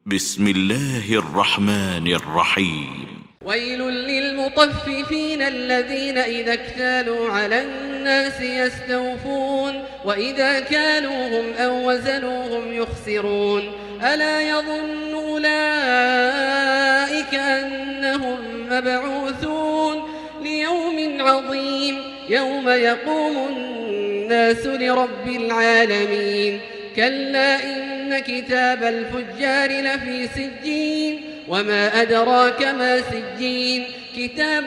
بسم الله الرحمن الرحيم. ويل للمطففين الذين إذا اكتالوا على الناس يستوفون وإذا كالوهم أو وزنوهم يخسرون ألا يظن أولئك أنهم مبعوثون ليوم عظيم يوم يقوم الناس لرب العالمين كلا إن كتاب الفجار لفي سجين وما أدراك ما سجين كتاب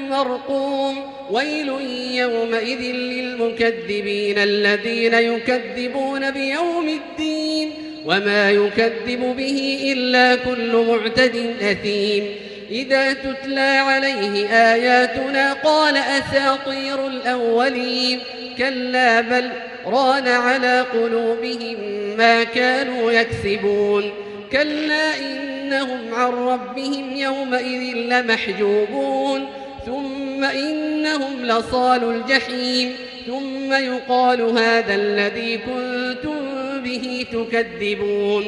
مرقوم ويل يومئذ للمكذبين الذين يكذبون بيوم الدين وما يكذب به إلا كل معتد أثيم إذا تتلى عليه آياتنا قال أساطير الأولين كلا بل ران على قلوبهم ما كانوا يكسبون كلا إنهم عن ربهم يومئذ لمحجوبون ثم إنهم لصالوا الجحيم ثم يقال هذا الذي كنتم به تكذبون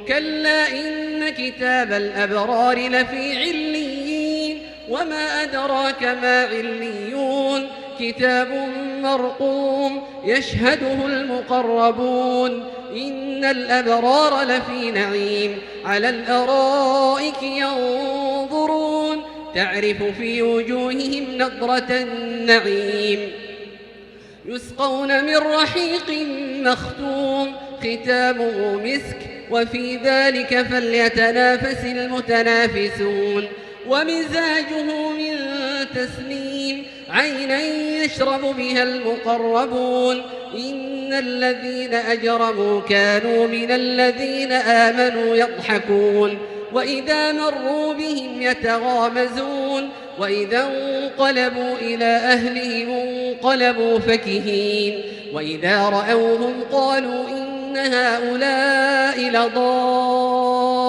كلا إن كتاب الأبرار لفي عليين وما أدراك ما عليون كتاب مرقوم يشهده المقربون إن الأبرار لفي نعيم على الأرائك ينظرون تعرف في وجوههم نضرة النعيم يسقون من رحيق مختوم ختامه مسك وفي ذلك فليتنافس المتنافسون ومزاجه من تسنيم عينا يشرب بها المقربون إن الذين أجرموا كانوا من الذين آمنوا يضحكون وإذا مروا بهم يتغامزون وإذا انقلبوا إلى أهلهم انقلبوا فكهين وإذا رأوهم قالوا إن هؤلاء لضالون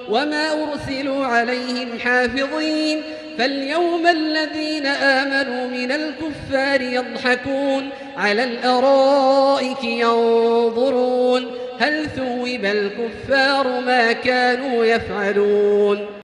وما أرسلوا عليهم حافظين فاليوم الذين آمنوا من الكفار يضحكون على الأرائك ينظرون هل ثوب الكفار ما كانوا يفعلون